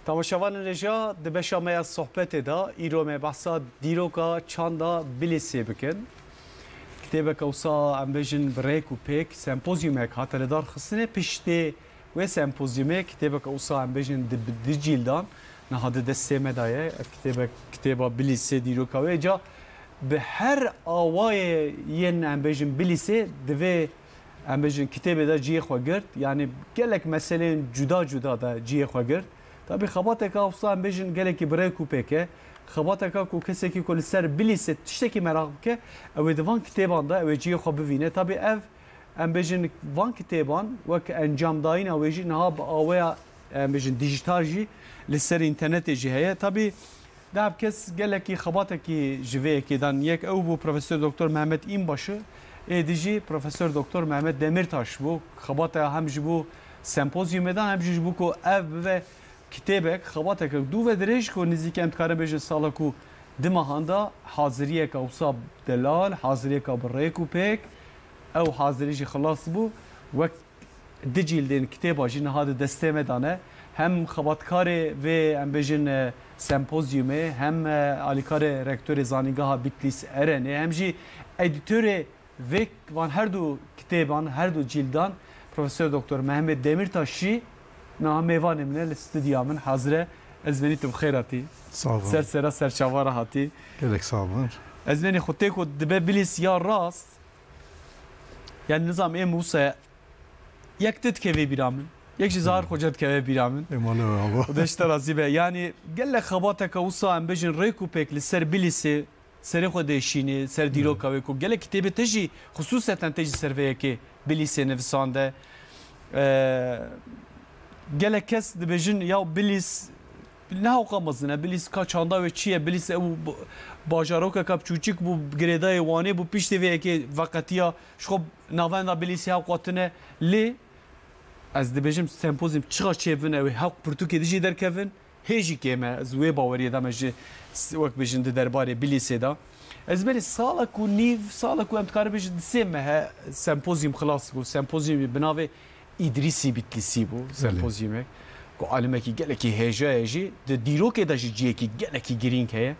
تماشاوان رجا دبشا ما صحبت دا ایرو ما بحثا دیروکا چاندا بلیسی بکن کتابك اوسا ام بيجن بريك وبيك سيمبوزيومك هات لدار خصني بيشتي و سيمبوزيومك كتابك اوسا ام بيجن دجيلدان نهاد دسته مدايه كتابه بلیسی دیروکا وجا به هر آوای ین ام بيجن بلیسی دوی ام بيجن كتابه دا جي خو گرد يعني گلك مثلا جدا جدا دا جي خو گرد طبي خباتك اوسا ام بيجن گلك بريك وبيك خباتك کو کسی که کل سر بلیست تشتکی مراقب که او دوان کتابان دا او جی خواب ببینه طبی ام بيجن وان کتابان وک انجام داین او جی نها با آویا ام بيجن دیجیتال جی لسر اینترنت جی هیا طبی داب کس گلکی خباتکی جوی که دان یک او بو پروفسور دکتر محمد این باشه دیجی پروفسور دکتر محمد دمیرتاش بو خبات هم جبو سمپوزیوم دان هم جبو کو او كتابك خباتك دو ودريش كو نزيك امتكار بيجي سالكو دمهاندا حاضريه كوصاب دلال حاضريه كبريكو بيك او حاضريجي خلاص بو وقت دجيل دين كتابا جين هذا دسته مدانه هم خباتكاري و ام بيجن سيمبوزيوم هم اليكار ريكتور زانيغا بيكليس ارن هم جي اديتور و وان هر دو كتابان هر دو جيلدان پروفسور دكتور محمد دميرتاشي نام میوانم نه الاستودیو من حاضره از بنی تو خیراتی سر سر سر شواره هاتی گلک صابر از بنی خودت کو دبه بلیس یا راست yani nizam em Musa yaktet keve biramın یک جزار خوجت که بیرامن ایماله آبا داشت راضی به یعنی گله خباته که وصا ام بجن ریکو پک لسر بلیسه سر خود شینی سر دیرو که کو گله کتاب تجی خصوصا تجی سرویه که بلیسه نفسانده گله کس دبجن یا بلیس نه قامزنه بلیس کا چاندا و چیه بلیس او باجارو که کپ چوچیک بو گریدای وانه بو پیش دیوی که وقتیا شخو ناوندا بلیس ها قاتنه لی از دبجم سمپوزیم چقدر چیونه و حق پرتوکی دیجی در کفن هیچی که ما زوی باوری دامج وقت بجن درباره بلیس دا از بری سالک و نیو سالک و امتکار بجن سمه سمپوزیم خلاص کو سمپوزیم بناوی İdrisi bitlisi bu sempozyumek. Ko alimeki geleki heji de diro ke da jiki geleki girin ke.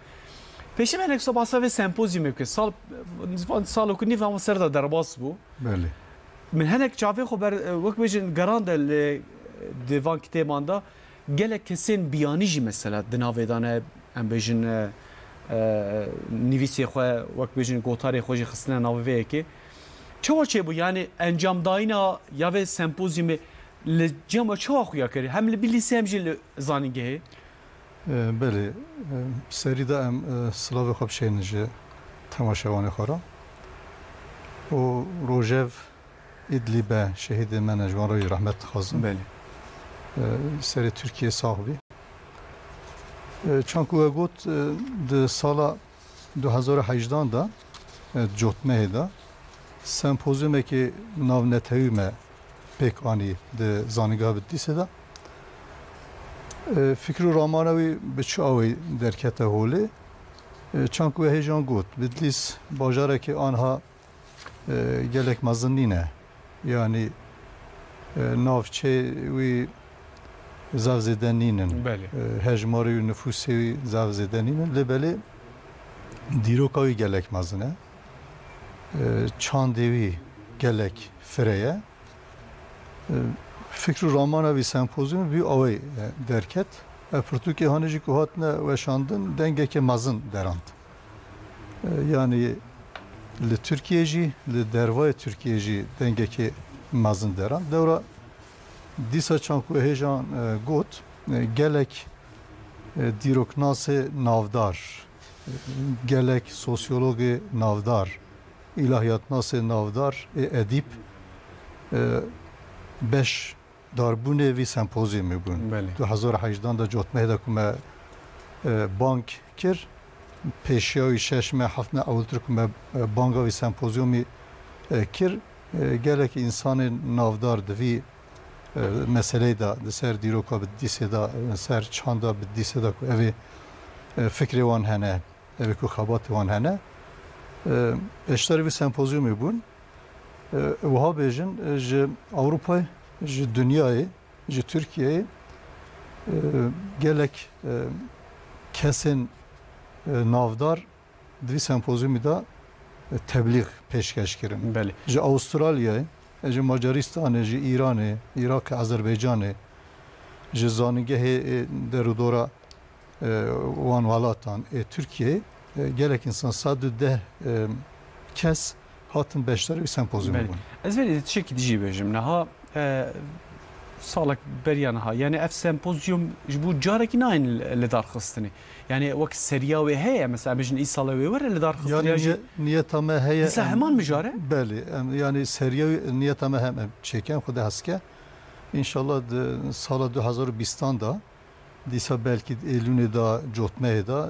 Peşi ben ekso basa ve sempozyumek ke sal ku nifa serda darbas bu. Bəli. Min henek çafe xber vak bejin garan de divan kitabanda gelek kesin biyaniji mesela dinavedane em bejin nivisi xwe vak bejin gotari xoji xisne navve ke. چه چه بو یعنی انجام داینا یا و سمپوزیوم لجمع چه خویا کردی هم لبلیسی هم جل زانیگه بله سری دا ام سلاو خوب شینجه تماشاوان خورا و روجو ادلیبه شهید من جوان روی رحمت خازم بله سری ترکیه صاحبی چانکو گوت د سالا 2018 دا جوتمه دا سمپوزیوم که ناو نتایمه پک آنی د زانیگاه بدیسه دا فکر رامانوی به چه آوی درکت هوله چانکو هیجان گوت بدلیس باجاره که آنها گلک مزنینه یعنی نافچه وی زوزدنینن هجماری و نفوسی وی زوزدنینن لبله دیروکاوی گلک مزنه چاندوی گلک فریه فکر رامانوی سمپوزیوم بی آوی درکت پرتوکی هانجی که هاتنه و شاندن دنگه که مزن درند یعنی ل ترکیه جی ل دروای ترکیه جی دنگه که مزن درند دورا دیسا چانکو هیجان گوت گلک دیروکناس نافدار گلک سوسیولوگ نافدار İlahiyat nasıl navdar edip beş darbune vi sempozyumu bun. 2018 da jotmeh da kuma bank kir peşiyavi şeşme haftne avultur kuma banka vi sempozyumu kir gelek insanın navdar vi meseleyi da ser diroka bidise da ser çanda bidise da evi fikri wan hene evi ku khabat wan hene اشتری و سمپوزیومی بون و ها بیشن ج اروپای ج دنیای ج ترکیه gelek kesin navdar dvi sempozyumu da tebliğ peşkeş kirin. Beli. Ji Avustralya'yı, ji Macaristan'ı, ji İran'ı, Irak, Azerbaycan'ı, ji zanigehê derudora wan walatan Türkiye gelek insan sadü kes hatın beşleri bir sempozyum bun. Ez veli tişekî dijî bêjim neha salek beriya neha yani ev sempozyum ji bu carekî nayên li darxistinê yani wek seriya wê heye mesela bêjin îsala wê were li darxistinê Yani niyeta me heye dîsa heman mijare beli yani seriya niyeta me hem çeken xuda haske İnşallah sala 2020 da dîsa belki Eylül'e da cotmeye da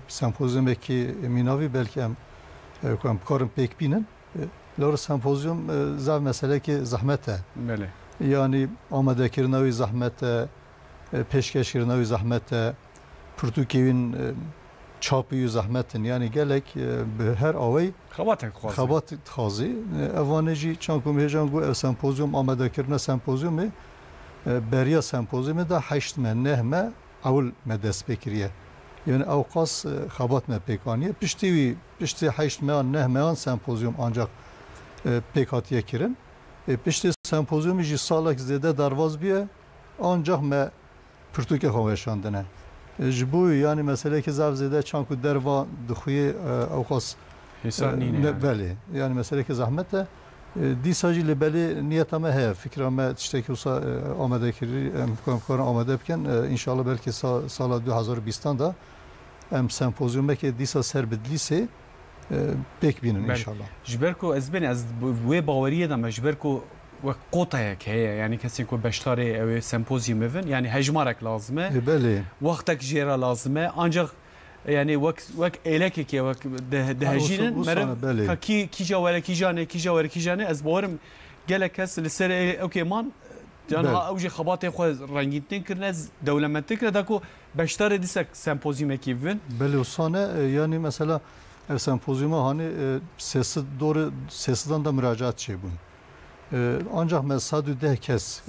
sempozyumeki minavi belki hem karın pek binin. Lor sempozyum zav mesele ki zahmete. Beli. Yani amadekirinavi zahmete, peşkeşirinavi zahmete, Türkiye'nin çapıyı zahmetin yani gelek her avay xabat xazi evaneci çankum hejangu ev sempozyum amadekirina sempozyumu beriya sempozyumu da 8 me nehme avul me dest bekiriye. Yani avkas xabat me pekaniye pişti 8 me nehme sempozyum ancak pek hatiye kirin. Pişti sempozyumu ji salak zede darvaz biye ancak me Türkiye xaveşandine. Ji bu yani mesele ki zav zede çanku derva dixuye avkas beli yani mesele ki zahmete dîsacî li belê niyeta me heye fikra me tiştekî wisa amade kirî em karin amade bikin înşallah belkî sala 2020 da em sempozyumekê dîsa ser bi Dîlîsê pêk bînin înşallah. Ji ber ku ez benê ez wê baweriyê de me ji ber ku wek qotayek heye yani kesên ku beşdarê ew ê sempozyum bibin yani hejmarek lazim e belê wextek jêra lazim e ancak yani wek êlekekê wek dihejînin merim kîja were kîjane ez bawerim gelek kes li ser ew man yani ew jê xebatê xwe rengîntin kirine dewlemettin kirine da ku beşdarê dîsek sempozyumekî bibin. Belê wisa yani mesela ev sempozyuma hani sesidan da müracaat şey bun. Ancak me sadü deh kes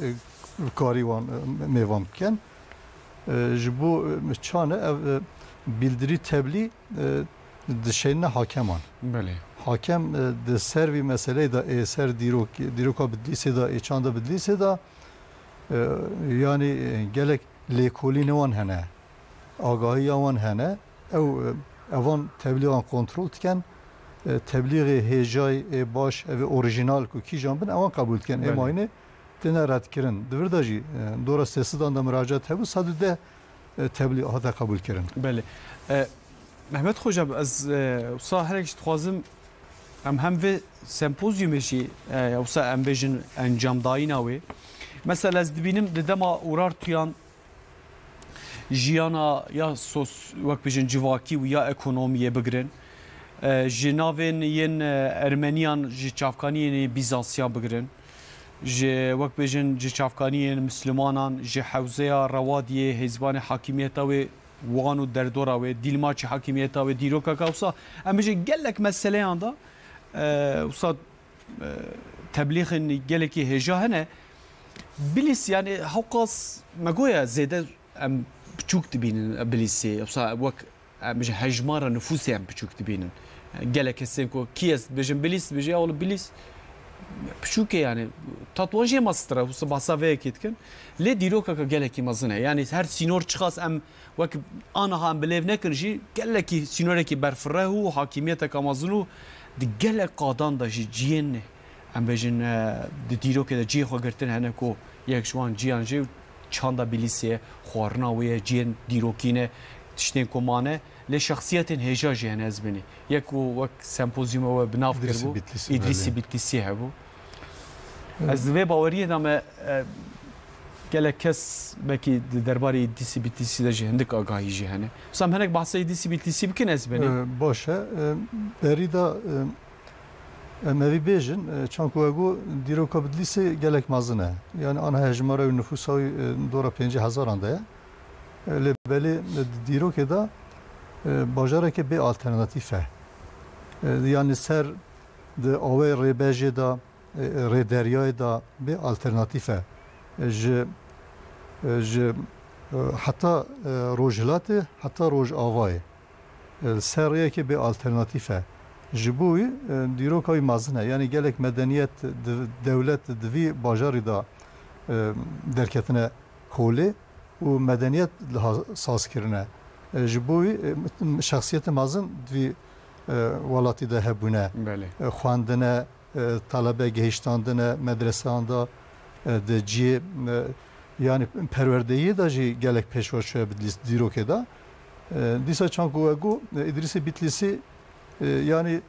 karî wan mêvan bikin. Ji bu çane ev bildiri tebliğ dişeyne hakeman. Beli. Hakem de servi meseleyi da ser diroka bidliyse da çanda bidliyse da yani gelek lekoli ne wan hene agahi wan hene evan tebliğan kontrol tken tebliği hecay baş ev orijinal ku kijan bin evan kabul tken emayne tene rat kirin divirdaji dora sesidan da müracaat hebu sadüde tebliğ hata kabul kirin. Beli. Mehmet Hoca ez wisa herek ji dixwazim em hem vê sempozyumê jî wisa em bêjin encamdayîna wê mesela ez dibînim di dema urartuyan jiyana ya wek bêjin civakî û ya ekonomiyê bigirin ji navên yên Ermeniyan ji çavkaniyên Bizansiya bigirin ji wek bêjin ji çavkaniyên Müslümanan ji hewzeya Rewadiyê hêzbanê hakimiyeta wê wan û derdora wê dîlmaçî hakimiyeta wê dîrokeka wisa em bêjin gelek meseleyan da wisa tebliğên gelekî hêja hene bilîs yani hewqas me goya zêde em biçûk dibînin bilîsê wisa wek em bêjin hejmara nüfusê em biçûk dibînin gelek kesên ku kî bêjin bilîs bêje ya bilîs biçûk yani tatwanjê mastra wisa bahsa vê dikin lê dîrokeka gelekî mezin e yani her sînor çixas em wek aniha em bilêv nekin jî gelekî sînorekî berfireh û hakimiyeteka mezin û di gelek qadan da jî ciyên em bêjin di dîrokê de ciyê xwe girtin hene ku yek ji wan ciyan jê çanda bilîsê xwarina wê ye ciyên dîrokî ne tiştên ku mane lê şexsiyetên hêja jî hene ez binî yek û wek sempozyuma we binav kirbû İdrîsî Bitlisî hebû ez vê baweriyê de me gelek kes belkî di derbarê İdrîsî Bitlisî de jî hindik agahî jî hene wisa hinek behsa İdrîsî Bitlisî bikin ez binî baş e berî da em evî bêjin çanku ego dîroka Bitlisê gelek mezin e yani ana hejmara û nüfusa dora 50,000 de ye lê belê dîrokê da bajarekê bê alternatîf e yani ser di avê rêbejê da rê deryayê da bê alternatîf e ji حتی روجلات حتی روج آوای سریه که به آلترناتیفه جبوی دیروکای مازنه یعنی گلک مدنیت دولت دوی باجاری دا درکتنه کوله و مدنیت ساز کرنه جبوی شخصیت مازن دوی ولاتی ده هبونه خواندنه طلبه گهشتاندنه مدرسه آندا ده جی yani perverdeyi da gelek peşvaş diroke da disa çanku İdrisi Bitlisi yani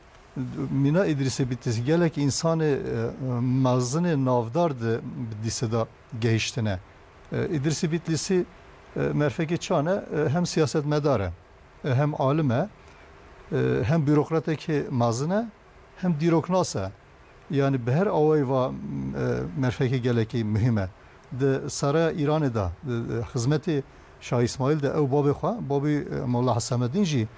mina İdrisi Bitlisi gelek insanı mazını navdardı disa da geçtine İdrisi Bitlisi merfeki çane hem siyaset medare hem alime hem bürokrateki mazını hem diroknasa yani her avay ve merfeki geleki mühime de Saray İran'da da hizmeti Şah İsmail de ev babı xwa babı Molla Hasameddin jî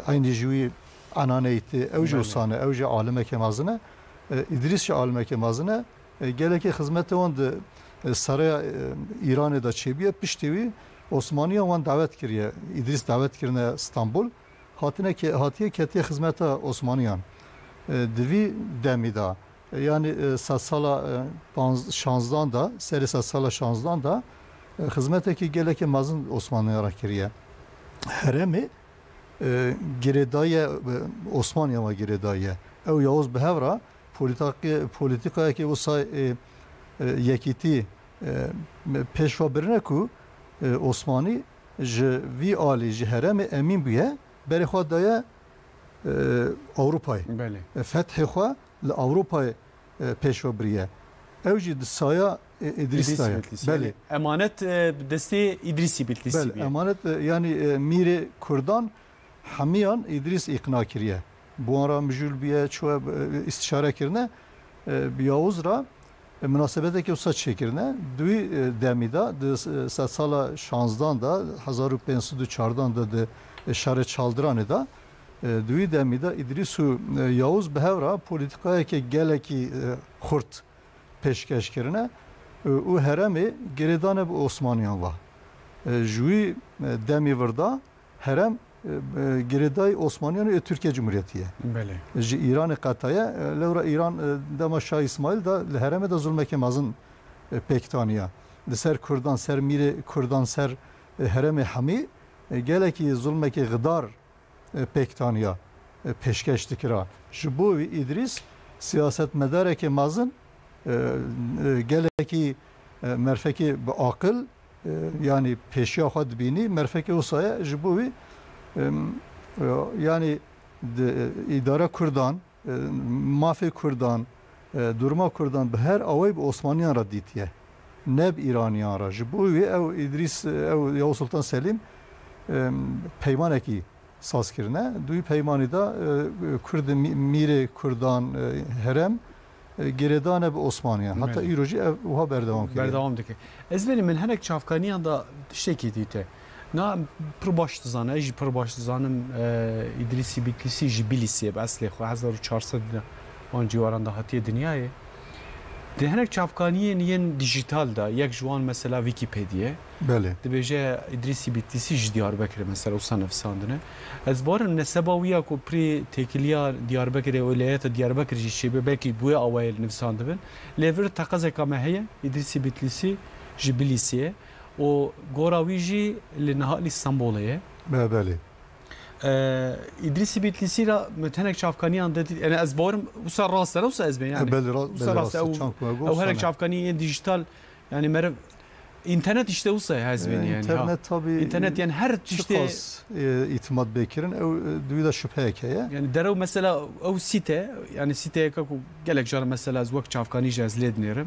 aynı jî ananeydi ev josane ev jî alime kemazine İdris jî alime kemazine geleki hizmeti on de Saray İran'da da çebiye piştivi Osmaniye on davet kiriye İdris davet kirine İstanbul hatiye ketiye hizmeti Osmaniyan divi demida yani satsala şansdan da seri satsala şansdan da hizmeteki geleki mazın Osmanlı'ya rakiriye heremi giredaya Osmanlı'ya giredaya ev Yavuz Behevra politikaya ki usa yekiti peşva birine ku Osmanlı vi ali ji heremi emin büye berixwa daya Avrupa'yı fethi xwa li Avrupa'yı peşva biriye ev jî saya İdris daya yani emanet desti İdrisi Bitlisi emanet yani miri Kurdan hamiyan İdris ikna kiriye bu ara müjül biye çoğu istişare kirine Yavuz ra münasebeteki usta çekirine duy demida sala şansdan da 1504'dan da şare çaldıranı da duy demida İdrisu Yavuz Behevra politikaya ki geleki xurt peşkeş kirine o heremi geredane bu Osmaniyan va juy demi virda herem gereday Osmaniyan Türkiye Cumhuriyetiye ji İran qataya lewra İran dema Şah İsmail da hereme de zulmeke mazın pektaniya ser Kurdan ser miri Kurdan ser hereme hami geleki zulmeke gıdar pektaniya peşkeş dikira ji bu İdris siyaset medareke mazın geleki merfeki akıl yani peşya xad bini merfeki usaya ji bu yani idare Kurdan mafi Kurdan durma Kurdan her avay Osmaniyan raditiye neb İraniyan ra ji bu ev İdris ev Yavuz Sultan Selim peymaneki saz kirine duy peymanı da Kurd miri Kurdan herem geredane be Osmaniyan hatta İroji ev uha berdevam kiriye berdevam dike ez benim min henek çavkaniyan da tiştekî dîte na pırbaş dizanı eji pırbaş dizanım İdrisi Bitlisi ji Bilisiye be asli xwe 1400 an civarında hatiye dünyayê di hinek çavkaniyên yên dijital da yek ji wan mesela Wikipedia dibêje İdrisi Bitlisi ji Diyarbekirê mesela wisa nivîsandine ez barim neseba wiya ku pirê têkiliya Diyarbekirê welayeta Diyarbekir jî şêbe belkî bûye awayê nivîsandibin lê vir teqezeka me heye İdrisi Bitlisi ji Bilisiye o gora wî jî li niha İstanbul'e ye İdrisi Bitlisi ra hinek çavkaniyan dedi yani ez barim wisa rast e wisa ez ben yani wisa rast ew hinek çavkaniyên dijital yani mere internet işte wisa ez ben yani internet tabii internet yani her işte itimat bekirin ew duyda şüpheyeke yani derew mesela ew site yani siteye ku gelek jar mesela ez wek çavkanî ji ez lê dinêrim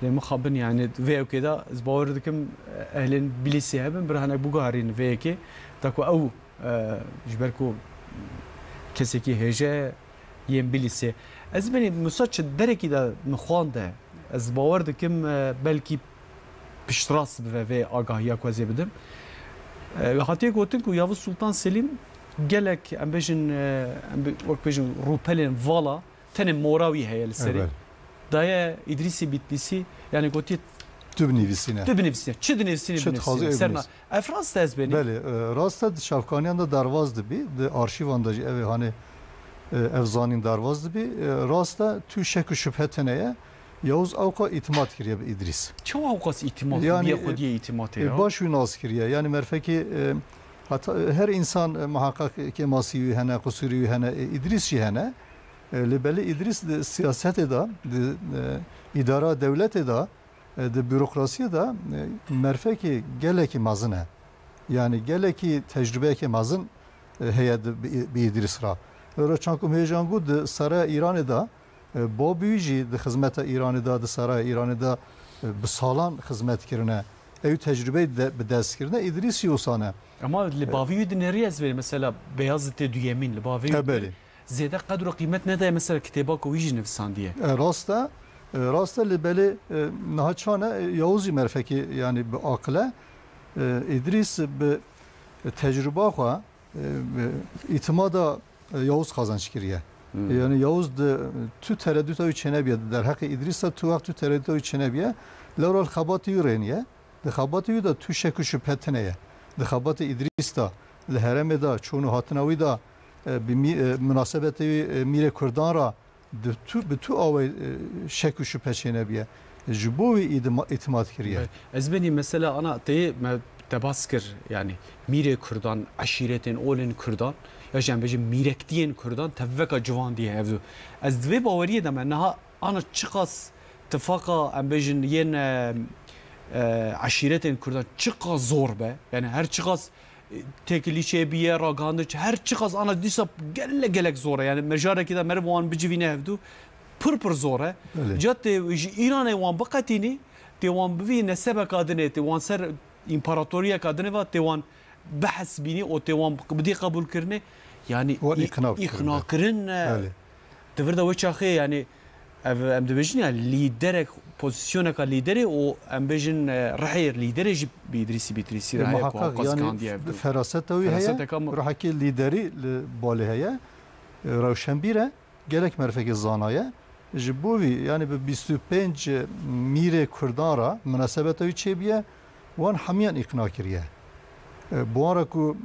lê mixabin yani vê okê da ez bawer dikim ehlên Bilisî hebin bir hinek bugarîn vêyekê da ku ew ji ber ku kesekî hêje yên Bilisê ez benî misaç derekî de mixwande ez bawer dikim belkî piştrast bive vê agahiya ku ez ê bidim hatiye gotin ku Yavuz Sultan Selim gelek em bêjin wek bêjin rûpelên vala tenê mora wî heye li serê daye İdrisi Bitlisi yani gotiye Tu bnivîsîne. Tu binivîsîne. Çi dinivîsîne binivîsîne. Serna. Fransız ez benî. Belê, rasta şavkaniyan da darvaz dibî, di arşîvan da jî ev hani ev zanîn darvaz dibî. Rasta tu şek û şüphe teneye Yavuz Avka itimat kiriye bi İdris. Çawa awqas itimat Yani, biye xwediyê itimat ya. Baş wî nas kiriye. Yani merfekî hatta her insan muhakkak ki masî hene, kusûrî hene, İdris jî hene. Li belê İdris di siyasetê da, di idara devletê da, di bürokrasiyê da merfekî gelekî mezin e. Yani gelekî tecrübeyekî mezin heye bi İdris ra. Roçankum heyecan got di Saraya İranê da Babî jî di xizmeta İranê da di Saraya İranê da bi salan xizmet kirine. Ew tecrübeyi bi dest kirine İdris jî wisa Ama li bavî di nerî ez verî mesela Beyazıtê Duyemîn li bavî belê. zêde qedr û qîmet nede mesela kitêba ku wî jî nivîsandiye. Rasta li belê niha çane Yavuz jî merfekî yani bi akile İdris bi tecrüba xwe îtimada Yavuz kazanç kiriye. Yani Yavuz de tu tereddüt ev çenebiye der hakkı İdris'e tu vakt tu tereddüt ev çenebiye levral xabatı yüreniye de xabatı yü da tu şekü şüphetineye de xabatı İdris da le hereme da çoğunu hatınavi da bir münasebeti mire Kurdan ra de tu avay şekü şüphe çenebiye jibovi itimat kiriye. Ez mesela ana te tebaskir yani mire Kurdan aşiretin olin Kurdan ya jem bejim mirektiyen Kurdan tevveka civan diye evdu. Ez dve baweriye de men naha ana çıkas tifaka em bejin yen aşiretin Kurdan çıka zor be. Yani her çıkas tekliçe bir yer ragandı her çıkas ana disa gelek zor yani mejareki de mervan bicivine evdu pır zor he. Catte İran'e wan bakatini te wan bivi nesebe kadine te wan ser imparatoriya kadine va te wan bahs bini o te wan bidi kabul kirne yani ikna kirin tevir de veçaxê yani em dibêjin ya liderek pozisyoneka lideri o em bêjin rehêr lideri jî bi İdrisî bitirîsî heye ku qaskandiye feraseta wî heye rahekî liderî li balê heye rewşenbîr e gelek merfekî zanaye ji bo wî yani bi 25 mîrê Kurdan ra münasebeta wî çêbiye wan hemiyan îqna kiriye bu ara ku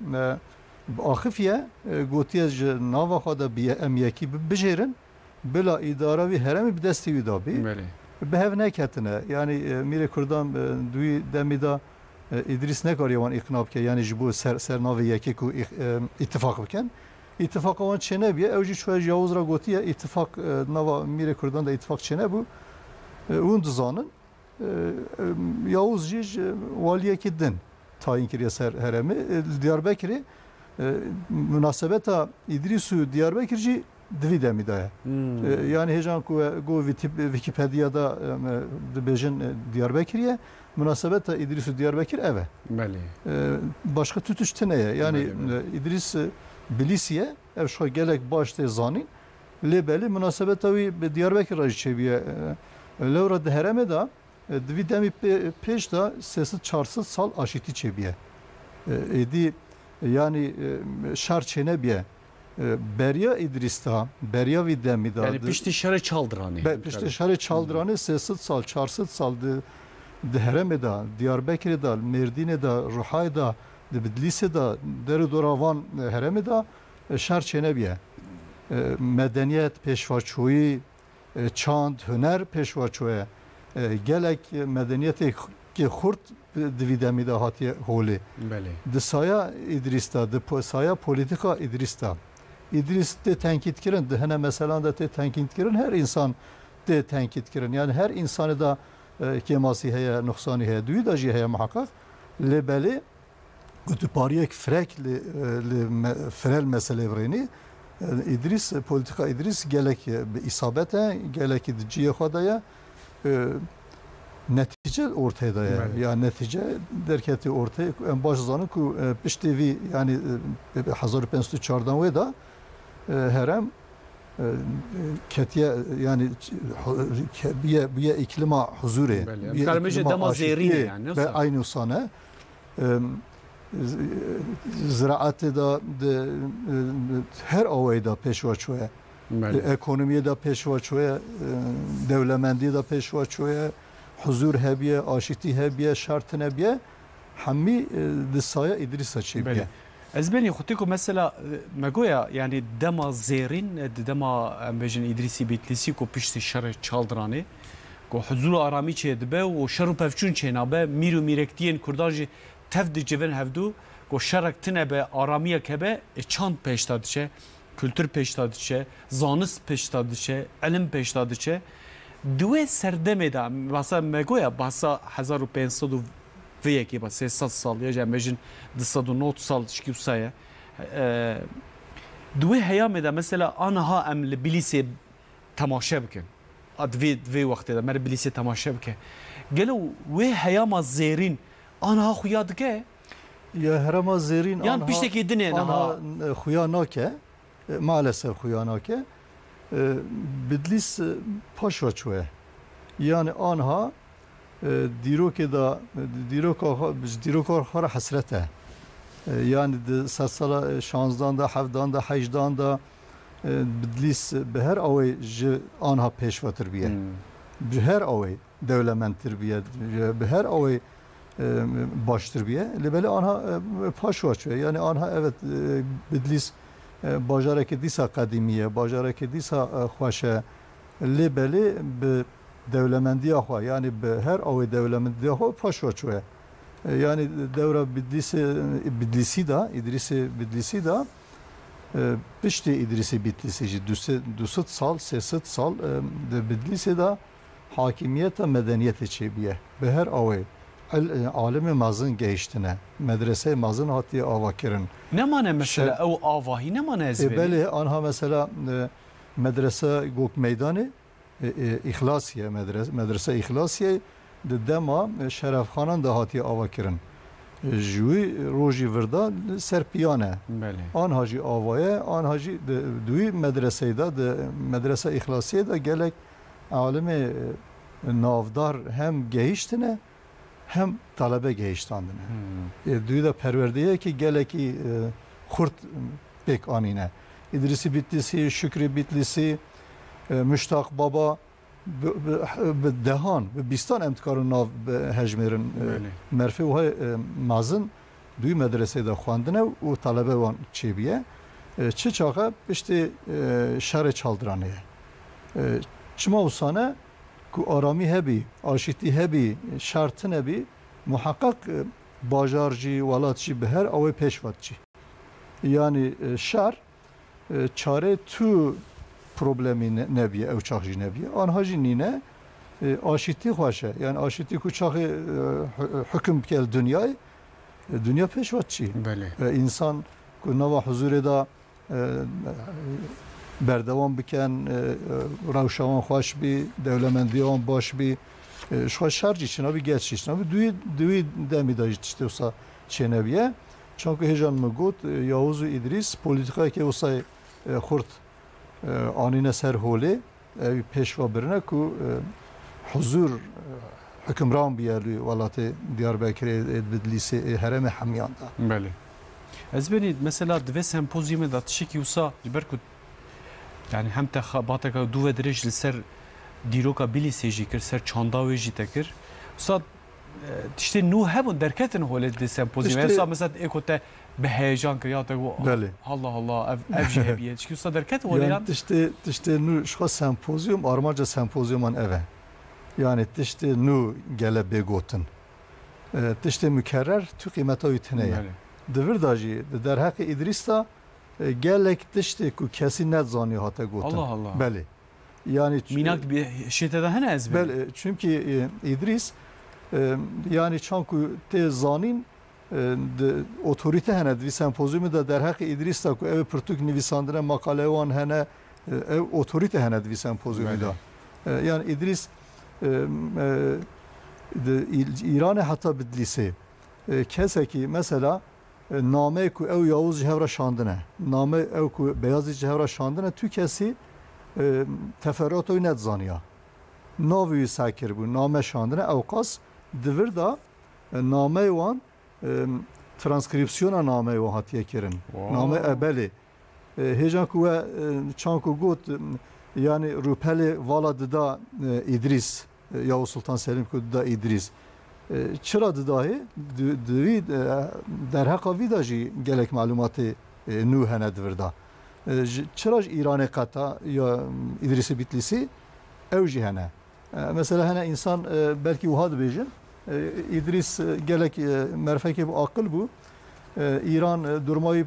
axifiye gotiye ji nava xwe de bi em yekî bijêrin bila îdara wî heremê bi destê wî dabî bi hev neketine yani mîrê Kurdan duî demî da İdris nekariye wan îqna bike yani ji bo sernavê yekê ku îtifak bikin îtifaka wan çênebiye ew jî şoya Yavuz ra gotiye îtifak nava mîrê Kurdan da îtifak çênebû hûn dizanin Yavuz jî waliyekî din tayin kiriye ser heremê Diyarbekirê münasebeta İdris û Diyarbekir jî divî demî de ye. Yani hêjan ku got Wikipedia'da dibêjin Diyarbekir'ye münasebeta İdris û Diyarbekir ev e. Başka tutuş tune ye. Yani İdris Bilisiye ev şo gelek baş tê zanîn lê belê münasebeta wî bi Diyarbekir ra jî çêbiye. Lewra di heremê da divî demî pêş da 300-400 sal aşîtî çêbiye. Êdî yani şer çênebiye Beriya İdris'ta, Beriya wî demî da yani piştî şerê çaldıranê. Piştî şerê çaldıranê 300 sal, 400 sal di heremê da, Diyarbekirê da, Mêrdînê da, Rihayê da, di Bitlisê da, derê dora van heremê da şer çênebiye. Medeniyet, pêşvaçoyî, çand, huner pêşvaçoye. Gelek medeniyetê ki Xurt divî demî de hatiye holê. Di saya İdris'ta, di saya politika İdris'ta. İdris tê tenkit kirin, di hene meselan da tê tenkit kirin, her insan tê tenkit kirin. Yani her insanı da kemasî heye, nuqsanî heye, duî da jî heye muhakkak. Lê belê kutupariyek frek li frel mesele vrênî İdris, politika İdris gelek bi isabet e, gelek di ciyê xwe de ye netice ortaya da ya. Yani netice derketi ortaya en baş zanı ku pişti vi yani 1504'dan ve da herem ketiye yani biye iklima huzuri. Kalmece dema zerine yani. Ve aynı sana ziraatı da her avayda peşvaçoya. Ekonomiye de peşvaçoya, devlemendiye de peşvaçoya. حضور هبیه آشتی هبیه شرط نبیه همی دسایه ادریس چی بیه ازبني خطيكم مثلا ما جويا يعني دما زيرين دما بيجن ادريسي بيتلسي كو بيشتي شر چالدراني كو حضور آرامی چه دبه و شر و پفچون چه نابه میرو میرکتین کرداجی تفد جوان هفدو كو شرک تنه به آرامیه که به چاند پیشتاده چه kültür peştadı çe, zanist peştadı çe, ilim peştadı çe. Due serdeme da, basa megoya basa 1500 ve yeki basa 300 sal ya jamejin 290 sal şkiyusaya. Due heyame da mesela anha emli bilisi tamaşa bikin. Dve vakti da mer bilisi tamaşa bikin. Gelo ve heyama zerin anha xuya dike. Ya herama zerin anha. Yani pişteki dine anha xuya nake. Maalesef xuyanake Bitlis paşvaçoye yani anha diroke da dirokar xara hasrete yani de sala şanzdan da havdan da hajdan da Bitlis be her avay anha peşvatır biye be her avay devlementtir biye be her avay baştır biye lebeli anha paşvaçoye yani anha evet Bitlis باجارek دیسا قدیمیه باجارek دیسا خوشه لبلی به دولمندی خو یعنی به هر او دولمندی خو پاشو چوه یعنی دوره بدلیسی دا بدلیسی دا پشت ادریسی بدلیسی 200 سال 300 سال بدلیسی da hakimiyet medeniyet çebiye به her او عالم mazın geçtiğine medrese mazın hatiye avakirin ne mane mesela o avahi ne mane ezberi beli anha mesela medrese gok meydanı İhlasiye medrese İhlasiye de dema şerefxanan da hatiye avakirin jui roji virda serpiyane anhacı avaya anhacı duy medreseyde de medrese İhlasiye de gelek alemi navdar hem geçtiğine hem talebe geçtandine. Duyu da perverdiye ki geleki kurt pek anine. İdrisi Bitlisi, Şükrü Bitlisi, Müştak Baba, dehan, bistan emtikarın nav hecmerin merfi ve mazın duyu medresede xwandine u talebe van çebiye. Çi çağa işte şerre çaldıraneye. Çima usane ku arami hebi, aşiti hebi, şartın hebi, muhakkak bajarcı, valatçı, her avı peşvatçı. Yani şer, çare tu problemi nebiye, evçakcı nebiye. Anhacı nine, aşiti hoşe, yani aşiti ku çağı hüküm kel dünyayı, dünya peşvatçı. İnsan ku nava huzureda berdewam biken rewşawan xweş bî dewlemendiyan baş bî xwe şercî çina bî geç çîna bî duî demî da jî tiştê wisa çênebiye çonku hêjan min got Yawuz û İdrîs polîtikayekê wisa xurt anîne ser holê ew pêşva birine ku huzur hükümran bîye li welatê Diyarbekirê Bitlisê herêmê Hemyan da. Belê. Ez benî mesela divê sempozyumê da tişekî wisa ji ber ku yani hem te xabateka du ve dirêj li ser dîroka Bilisê jî kir ser çanda wê jî te kir wisa tiştê nû hebûn derketin holê di sempozyumê wisa mesela êko te bi heyecan kir ya te Allah Allah ev jî hebiye çikî wisa derketin holê yani tiştê nû ji xwe sempozyum armanca sempozyuman ev e yani tiştê nû gele bêgotin tiştê mükerrer tu qîmeta wî tune ye divir da jî di derheqê İdrîs da gelek tiştê ku kesî nezanî hate gotin. Allah Allah. Belê. Yani minak bir şête de hene ez belê çünkü İdrîs yani çanku tê zanîn otorite hene divî sempozyumê de derheqê İdrîs da ku ev pirtûk nivîsandine makale wan hene ev otorite hene divî sempozyumê da. Yani İdrîs İranê heta Bitlisê kesekî mesela name ku ew Yawuz ji hevra şandine name ew ku Beyazî ji hevra şandine tu kesî teferruatê net zaniya navê wî sekir bû name şandine ew qas divir da name wan transkripsiyona name wan hatiye kirin name ebelê hêjan ku we çan ku got yani rûpelê vala dida İdrîs ya Sultan Selim ku da İdris çıra dahi duvi derhaka vida jî gelek malumatê nû hene divirda çıra İranê qeta ya İdrisî Bitlisî ew jî hene mesela hene insan belki wiha dibêjin İdris gelek merfekê bu aqil bû İran durmayı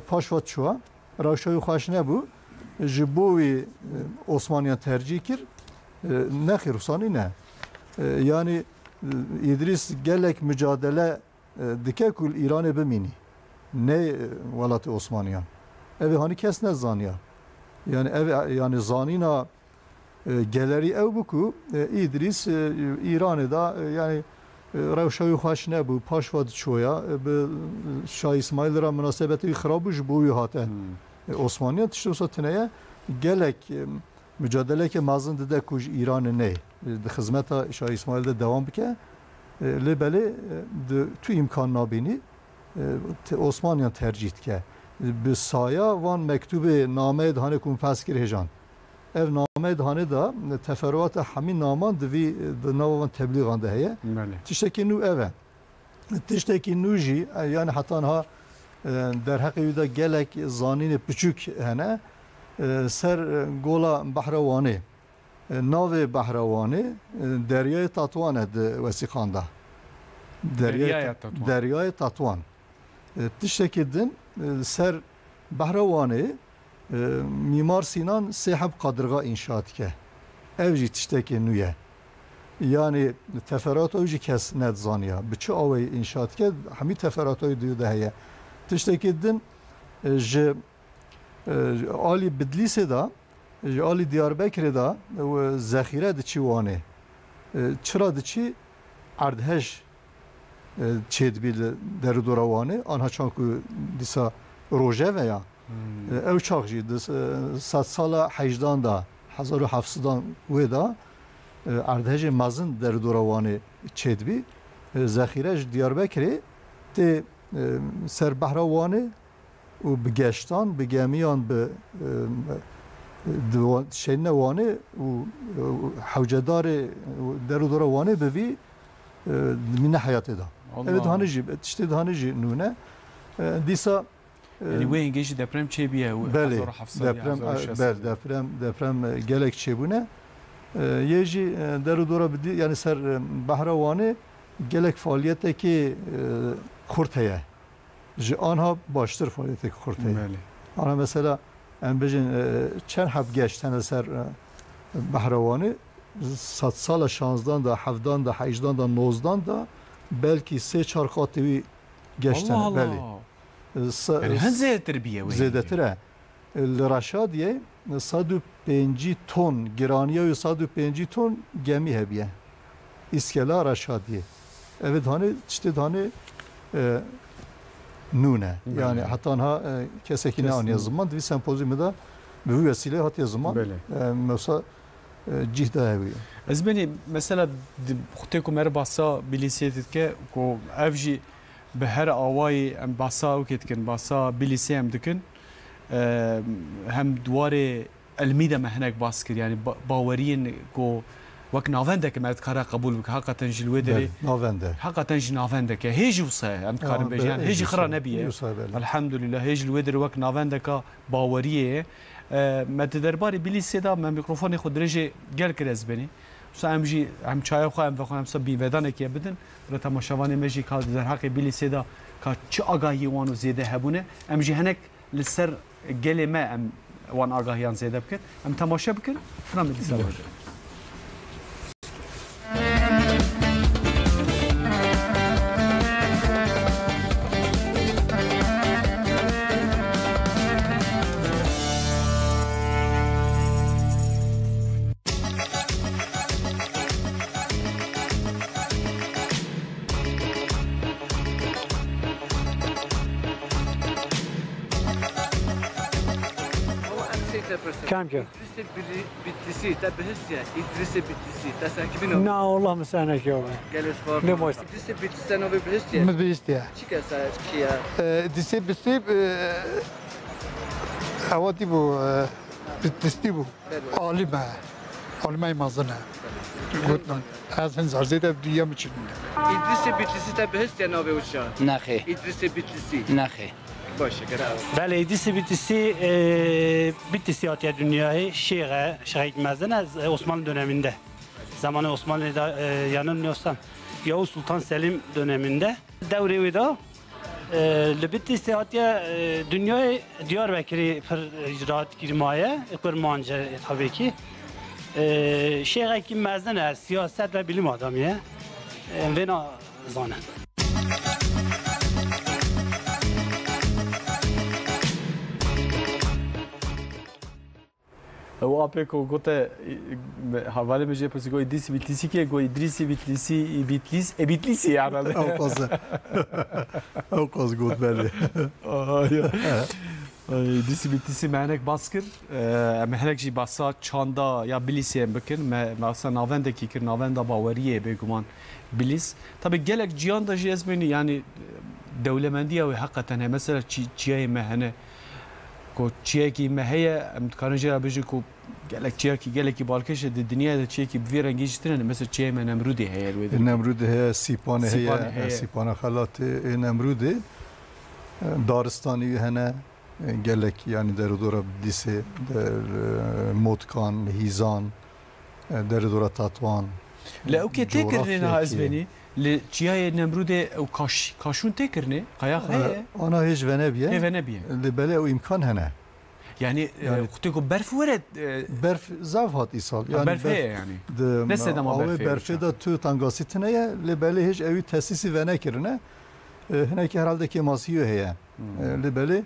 paşvat çuwa rewşa xweş nebû ji bo wê Osmaniyan tercih kir nexîr wîsanî ne yani İdris gelek mücadele dike ku İranê bimînî ne welatê Osmaniyan ev hani kes ne zaniya yani ev yani zanîna gelerî ew bû ku İdris İranê da yani rewşa wî xweş nebû paşva diçoya bi Şah İsmaîl ra münasebetê xirab bû ji bo wî hate Osmaniyan tiştî wisa tineye gelek mücadeleke mazin dide ku ji İranê ne di xizmeta Şah İsmaîl de devam bike lê belê tu imkan nabînî Osmaniyan tercih dike bi saya van mektûbê nameyê dihane ku min pes kir hêjan ev nameyê dihane da teferruata hemî naman divî di nava van tebliğan de heye tiştekî nû ev e tiştekî nû jî yani heta niha derheqê wî de gelek zanînê piçûk hene ser gola Behrewanê navê Behrewanê deryayê Tatwan e di wesîqan da deryayê Tatwan tiştekî din ser Behrewanê Mimar Sinan sêheb qadırga înşa dike ev jî tiştekî nû ye yani teferruata ew jî kes nedzaniya bi çi awê înşa dike hemî teferruata wî de heye tiştekî din ji alî Bidlîsê da ji alî Diyarbekirê da zexîre diçî wanê çira diçî erdhej çêdibî li derûdora wanê anha çan ku dîsa rojeve ya ew çax jî di sed sala hejdan da 1700 wê da erdhejê mezin derûdora wanê çêdibî zexîre ji Diyarbekirê tê ser behra wanê û bi geştan bi gemiyan bi şeyine wanê û hewcedarê derûdora wanê bi vî mîne heyatê da evet hani jî tiştê dihane jî nûne dîsa yani wê hingê jî deprem çêbûye deprem gelek çêbûne yê jî derûdora bidî yani ser behra wanê gelek faaliyetekî kurt heye ji anha baştir faaliyetekî kurt heye ana mesela em bêjin çend heb geştene ser behra wanê sed sala 16 da 17 da 18 da 19 da belki 3-4 qatî wî geştene belê yani hin zêdetir biye zêdetir e li Reşadiyê 105 ton giraniya û 105 ton gemî hebiye îskela Reşadiyê evet hani tiştê hani nûne yani heta niha kesekî neaniye ziman divî sempozyumê da bi vî vesîleyê hatiye ziman mesela cih da hevî ez benî mesela xutê ku me re basa bilîsiyê dike ku ev jî bi her awayê em basa wekê dikin basa bilîsê em dikin hem duwarê elmî de me hinek bas kir yani baweriyên ku wek navendeke me dikare qebûl bike heqeten ji li wê derê heqeten jî navendeke hê jî wisa ye em dikarin bêjin hê jî xira nebiye elhamdülillah hê ji li wê derê wek navendeka baweriyê ye me di derbarê bilîsê da me mikrofonê xwe dirêjê gel kir ez benî em jî em çaya xwe em vexwe em sa bîvedanekê bidin re temaşevanê me jî ka di derheqê bilîsê da ka çi agahiyê wan û zêde hebûne em jî hinek li ser gelê me em wan agahiyan zêde bikin em temaşe bikin fira me dîsa كم جو؟ Bitlisî te bihîstiye İdrisê Bitlisî te sen kimin لا والله مسانا شوفه gelêş var نموست İdrisê Bitlisî te navê bihîstiye من بيستيا çi kesa çiye ديسي بسيب اواتي بو بتستيبو عالمة عالمة مازنة گفتم از هنزار زیده دنیا میچینم İdris Bitlis'i de behest ya abi uçağı. نخیر İdris Bitlis'i. نخیر Başı kadar. بله ایدیس بیتیسی آتیا دنیای شیخ مزدن از Osmanlı döneminde. Zamanı Osmanlı'da yanılmıyorsam Yavuz Sultan Selim döneminde devri da Bittisi Atya dünyayı Diyarbakır'ı icraat girmeye kurmancı tabii ki Şeyh ki mezden siyaset ve bilim adamı ya ve zanen. او آپیکو گوته حواله میشه پس گوی دیسی بیتلیسی که گوی دریسی بیتلیسی بیتلیسی یعنی او قاز گوت بله دیسی بیتلیسی مهنک باسکر مهنک جی باسا چاندا یا بلیسی هم بکن مثلا ناونده کی کر ناونده باوریه بگمان بلیس tabi gelek cihan da jezmeni yani devlemendiye ve hakikaten mesela çiğe mehne ko çiğe ki meheye emtkanıcı abicı ko gelek çiğe ki gelek ki balkeş de dünyada çiğe ki bir rengi iştiren mesela çiğe men emrudi heye ve nemrudi heye sipane heye sipane halatı nemrudi daristani hene gelek yani deridora disi der motkan hizan deridora tatvan لا اوكي تكرني هازبني لچيا نمرود او كاشون تكرني قيا هي انا هيج فنبيه هي فنبيه لبلا وامكان هنا يعني قلت برف ورد برف زافات ايصال يعني برف يعني لسه ده ما برف ده تو تانغاسيتنه لبلا هيج اوي تاسيسي فنكرنه هناك herhalde ki masiyo heye لبلا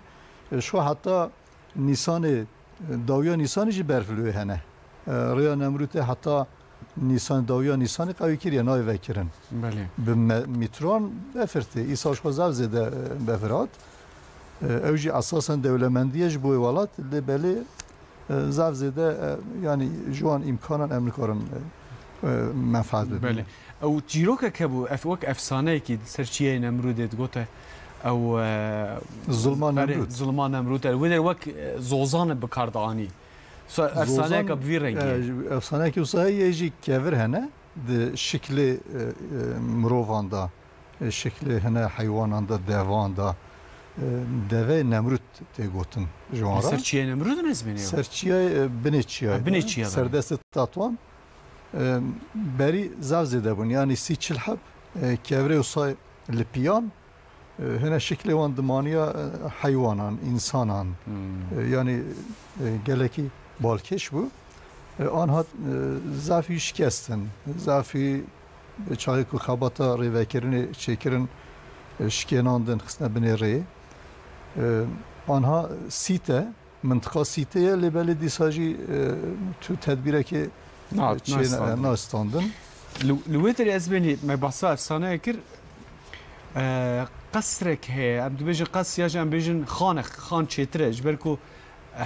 شو حتى نيسان داویا نيسان جي برفلو هنه ريا نمرود حتى Nisan davya Nisan'ı kavikir ya nay vekirin. Bəli. Mitron beferti. İsa şozav zede beferat. Evci asasen devlemendiye bu evalat de beli zav zede yani şu an imkanan emrikarın menfaat bedin. Bəli. او جیروکه که بو افوک افسانه کی سرچیه نمرود گوته او ظلمان نمرود و در وک زوزان بکاردانی افسانه که بوی رنگی افسانه که وسای یجی کور هنه د شکل مروفاندا شکل هنه حیواناندا دواندا دوه نمرود تگوتن جوارا سرچیه نمرود نزبینه سرچیه بنیچیه سردست تاتوان بری زاوزده بون yani سیچل حب کور وسای لپیان هنه شکل وان دمانیا حیوانان انسانان yani geleki balkeş bu. Anhat zafi şikestin. Zafi çayku kabata revekerini çekirin şikenandın kısna bineri. Anha site منطقه سیته لبل دیساجی تو تدبیره که ناستاندن لویتر ازبنی مبحثا افسانه کر قصرك هي ام دبيجن قص ياجن بيجن خان چتره جبركو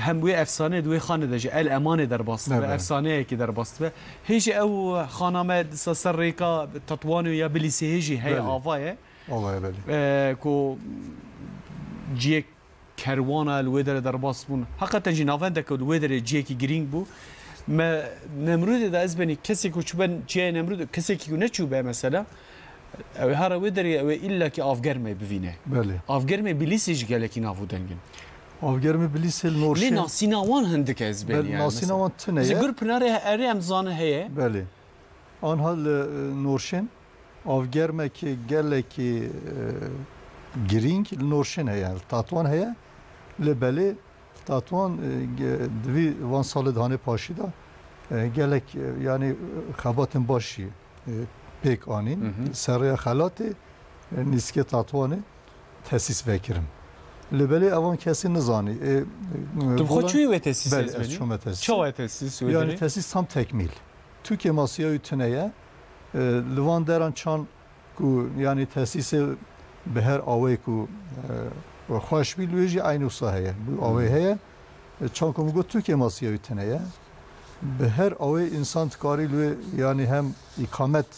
هم وی افسانه دوی خانه دجه الامان در باست و افسانه کی در باست و هیچ او خانمه سر ریکا تطوان یا بلیسی هیچی هی آواه بله کو جی کروانا الودر در باست بون حقیقتا جی ناونده که الودر جی کی گرینگ بو ما نمرود دا از بنی کسی کو چوبن جی نمرود کسی کی نه چوبه مثلا او هر ودر او الا کی افگرمه ببینه بله افگرمه بلیسیش گله کی نافودنگن افگرمه بلیسل نورشن لی ناسیناوان هندک از بنی يعني ناسیناوان تنه زگر پناره اری امزانه هه بله آن حال نورشن افگرمه کی گله کی گرینگ نورشن هه تاتوان هه لبله تاتوان دوی وان سال دهانه پاشیدا گلک yani خباتن باشی pek anin seraya xalatı niske tatvanı tesis vekirin. Lebeli avan kesin nizani. Tu xoçuyu ve tesis ezbeni? Bel, şome tesis. Çava tesis. Yani tesis tam tekmil. Türkiye masaya ütüneye Livan deran çan ku yani tesisi beher avay ku خوش بی لویجی aynı sahaya. Bu avay heye çan komugo Türkiye masaya ütüneye به هر اوی انسان کاری لوی یعنی هم اقامت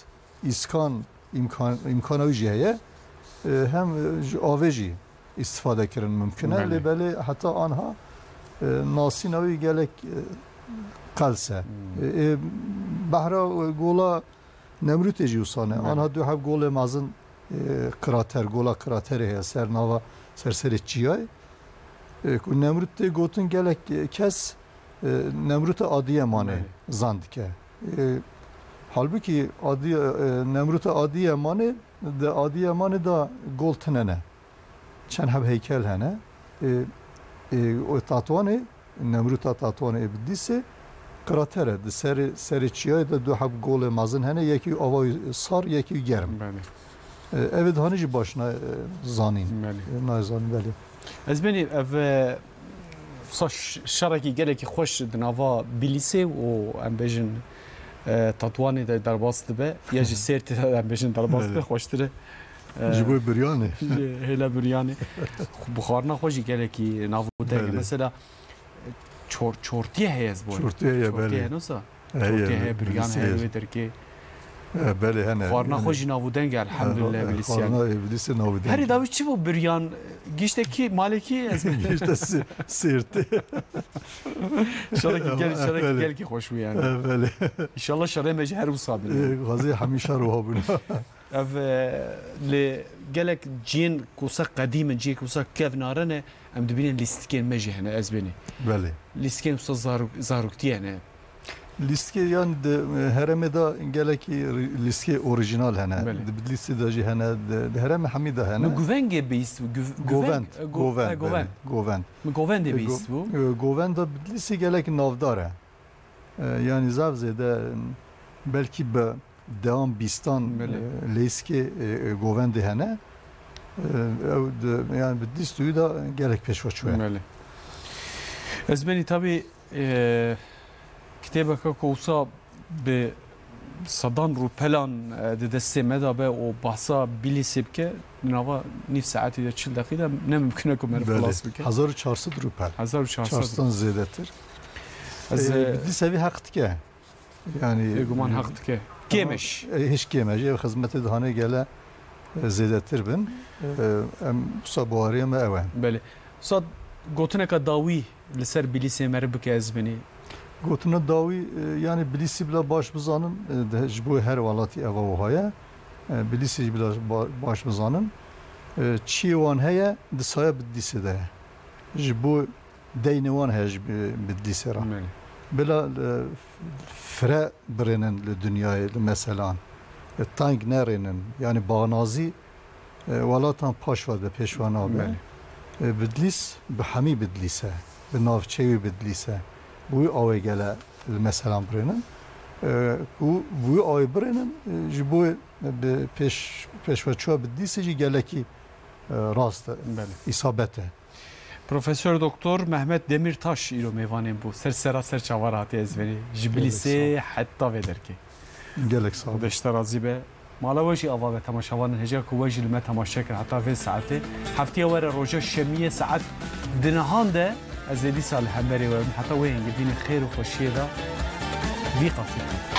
اسکان امکانوی جیه هم آویجی استفاده کردن ممکنه لبله حتی آنها ناسینوی گلک قلسه بحرا گولا نمرود جیوسانه آنها دو هف گول مازن کراتر گولا کراتر هست سر نوا سر چیای که نمرود گوتن گلک کس نمرود عادیه مانه زند که halbuki Nemrut adi emanı da adi emanı da gol tınene. Çen hep heykel hene. O tatuanı Nemrut tatuanı ebdisi kratere. De seri çiyay da du hep gol mazın hene. Yeki avay sar yeki germ. Evet hanıcı başına zanin. Ne zanin beli. Ez beni ev şaraki gereki hoş dinava bilise o ambejin تطوانی در باست به یا جسرت در بهشون در باست به خوشتره جبوی بریانی هلا بریانی بخارنا خوشی گله کی نابوده مثلا چورتیه هست بود چورتیه بله نوسا چورتیه بریان هست درکی بله هنه بخارنا خوشی نابودن گل الحمدلله بلیسیان بخارنا ابلیس نابودن هری داوی چی بود بریان گیشته کی مالکی از گیشته سیرتی شرکی گل کی خوش بیان بله ان شاء الله شرای مجه هر وصابن غازی همیشه روها بنا اف ل گلک جین کوسا قدیم جی کوسا کف نارنه ام دبین لیستکین مجه هنه از بینی بله لیستکین وسا زاروکتی هنه لیستکی یان هرمه دا گلکی لیستکی اورجینال هنه لیستی دا جی هنه هرمه حمیده هنه گوونگ بیست گووند گووند بیست بو گووند دا لیستی گلک نافداره yani zavzede belki be devam bistan leski govendi hene yani distuyu da gerek peşvaçuya. Bele. Ezbeni tabi kitaba kosa be sadan rupelan de deste medabe o bahsa bilisibke nava nif saati de 40 dakika ne mümkün ki mer خلاص bike. 1400 rupel. 1400 zedetir. Bir sevi haktike. Yani guman haktike. Kemiş. Hiç kemiş. Ev hizmeti dahane gele zedetir bin. Sabuariye me evan. Bele. Sad gotune ka dawi لسر بلیسی مربوط که از بینی. گوتنا داوی یعنی بلیسی بلا باش بزانن جبوی هر ولاتی اوه بلیسی بلا باش بزانن چی وان هیا دسایه بدیسی ده جبوی دینوان هج بدیسی را بلا فره برنن لدنیای مثلا تانگ نرنن yani bağnazi walatan paşvada peşvana be بدلیس به همی بدلیسه به نافچه‌ی بدلیسه بوی آوی گله مثلا برنن بوی آوی برنن جبوی به پیشوچو بدلیسه جی گله کی راست isabete. Profesör Doktor Mehmet Demirtaş ilo mevanem bu ser çavarati ezveri jibilise hatta vederki gelek sağ دشت راضی به مالا وجی آوا به تماشاوان هجا کوجی لما تماشا کر حتی في ساعته هفته ور روجا شمیه ساعت دنهان ده از دی سال همبری و حتی وين بین خیر و خوشی ده بی قصید